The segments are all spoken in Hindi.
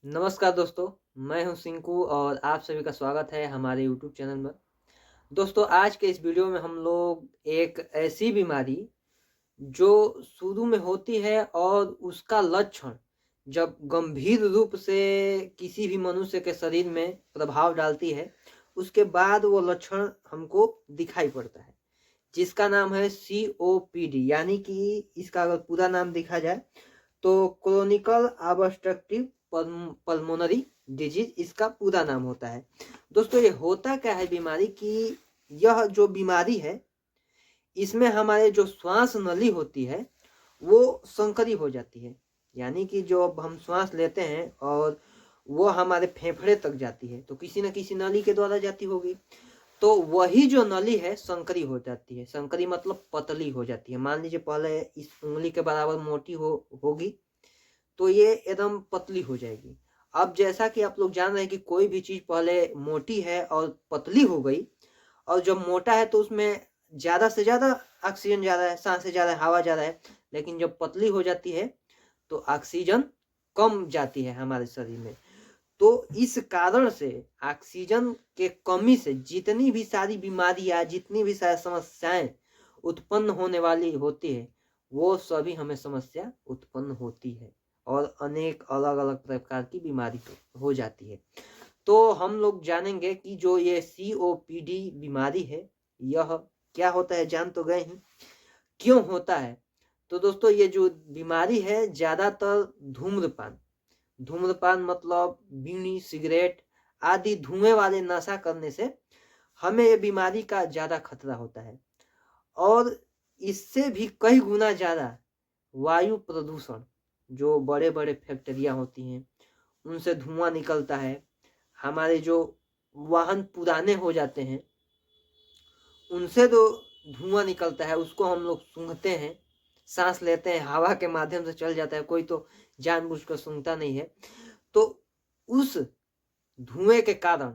नमस्कार दोस्तों, मैं हूं सिंकू और आप सभी का स्वागत है हमारे यूट्यूब चैनल में। दोस्तों, आज के इस वीडियो में हम लोग एक ऐसी बीमारी जो शुरू में होती है और उसका लक्षण जब गंभीर रूप से किसी भी मनुष्य के शरीर में प्रभाव डालती है, उसके बाद वो लक्षण हमको दिखाई पड़ता है, जिसका नाम है COPD। यानी कि इसका अगर पूरा नाम देखा जाए तो क्रोनिकल ऑब्स्ट्रक्टिव पल्मोनरी डिजीज इसका पूरा नाम होता है। दोस्तों, ये होता क्या है बीमारी की, यह जो बीमारी है इसमें हमारे जो श्वास नली होती है वो संकरी हो जाती है। यानी कि जो अब हम श्वास लेते हैं और वो हमारे फेफड़े तक जाती है तो किसी न किसी नली के द्वारा जाती होगी, तो वही जो नली है संकरी हो जाती है। संकरी मतलब पतली हो जाती है। मान लीजिए पहले इस उंगली के बराबर मोटी होगी तो ये एकदम पतली हो जाएगी। अब जैसा कि आप लोग जान रहे हैं कि कोई भी चीज़ पहले मोटी है और पतली हो गई, और जब मोटा है तो उसमें ज़्यादा से ज़्यादा ऑक्सीजन जा रहा है, सांसें जा रहा है, हवा जा रहा है। लेकिन जब पतली हो जाती है तो ऑक्सीजन कम जाती है हमारे शरीर में। तो इस कारण से ऑक्सीजन के कमी से जितनी भी सारी बीमारियां, जितनी भी सारी समस्याएं उत्पन्न होने वाली होती है, वो सभी हमें समस्या उत्पन्न होती है और अनेक अलग अलग प्रकार की बीमारी हो जाती है। तो हम लोग जानेंगे कि जो ये COPD बीमारी है, यह क्या होता है, जान तो गए ही क्यों होता है। तो दोस्तों, ये जो बीमारी है ज़्यादातर धूम्रपान मतलब बीड़ी, सिगरेट आदि धुएं वाले नशा करने से हमें ये बीमारी का ज़्यादा खतरा होता है। और इससे भी कई गुना ज़्यादा वायु प्रदूषण, जो बड़े बड़े फैक्ट्रियाँ होती हैं उनसे धुआं निकलता है, हमारे जो वाहन पुराने हो जाते हैं उनसे जो धुआं निकलता है उसको हम लोग सूंघते हैं, सांस लेते हैं, हवा के माध्यम से चल जाता है, कोई तो जानबूझकर सूंघता नहीं है। तो उस धुएं के कारण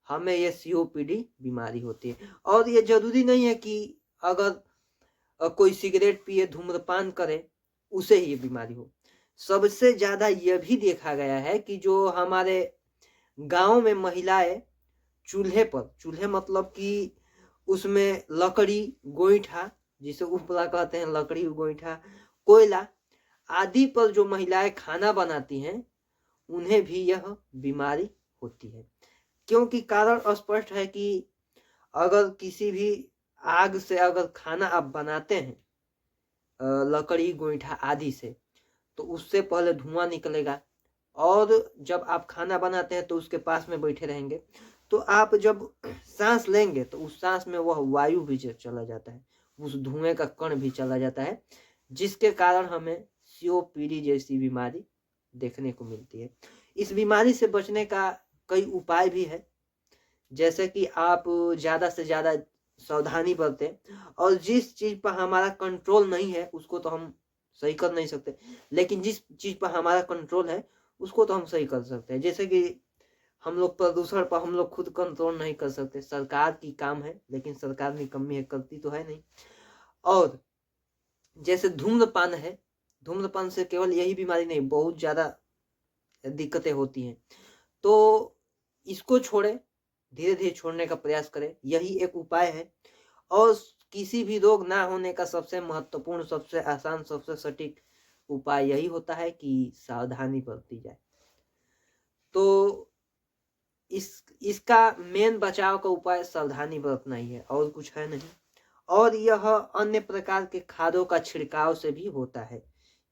हमें ये COPD बीमारी होती है। और ये जरूरी नहीं है कि अगर कोई सिगरेट पिए, धूम्रपान करे, उसे ही ये बीमारी हो। सबसे ज्यादा यह भी देखा गया है कि जो हमारे गांव में महिलाएं चूल्हे मतलब कि उसमें लकड़ी, गोईठा, जिसे उपला कहते हैं, लकड़ी, गोईठा, कोयला आदि पर जो महिलाएं खाना बनाती हैं उन्हें भी यह बीमारी होती है। क्योंकि कारण स्पष्ट है कि अगर किसी भी आग से अगर खाना आप बनाते हैं, लकड़ी, गोईठा आदि से, तो उससे पहले धुआं निकलेगा। और जब आप खाना बनाते हैं तो उसके पास में बैठे रहेंगे, तो आप जब सांस लेंगे तो उस सांस में वह वायु भी चला जाता है, उस धुएं का कण भी चला जाता है, जिसके कारण हमें COPD जैसी बीमारी देखने को मिलती है। इस बीमारी से बचने का कई उपाय भी है, जैसे कि आप ज़्यादा से ज़्यादा सावधानी बरतें, और जिस चीज़ पर हमारा कंट्रोल नहीं है उसको तो हम सही कर नहीं सकते, लेकिन जिस चीज़ पर हमारा कंट्रोल है उसको तो हम सही कर सकते हैं। जैसे कि हम लोग प्रदूषण पर हम लोग खुद कंट्रोल नहीं कर सकते, सरकार की काम है, लेकिन सरकार निकम्मी है, करती तो है नहीं। और जैसे धूम्रपान है, धूम्रपान से केवल यही बीमारी नहीं, बहुत ज़्यादा दिक्कतें होती हैं। तो इसको छोड़े, धीरे धीरे छोड़ने का प्रयास करें, यही एक उपाय है। और किसी भी रोग ना होने का सबसे महत्वपूर्ण, सबसे आसान, सबसे सटीक उपाय यही होता है कि सावधानी बरती जाए। तो इसका मेन बचाव का उपाय सावधानी बरतना ही है, और कुछ है नहीं। और यह अन्य प्रकार के खादों का छिड़काव से भी होता है।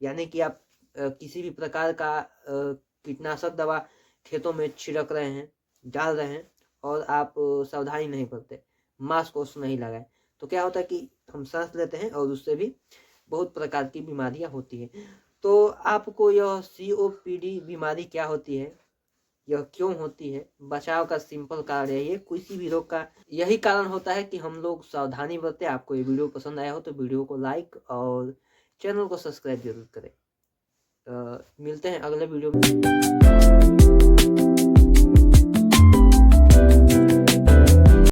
यानी कि आप किसी भी प्रकार का कीटनाशक दवा खेतों में छिड़क रहे हैं, डाल रहे हैं, और आप सावधानी नहीं बरते, मास्क वास्क नहीं लगाए, तो क्या होता है कि हम सांस लेते हैं और उससे भी बहुत प्रकार की बीमारियां होती है। तो आपको यह COPD बीमारी क्या होती है, यह क्यों होती है, बचाव का सिंपल कारण यही है, किसी भी रोग का यही कारण होता है कि हम लोग सावधानी बरतें। आपको ये वीडियो पसंद आया हो तो वीडियो को लाइक और चैनल को सब्सक्राइब जरूर करें। मिलते हैं अगले वीडियो में।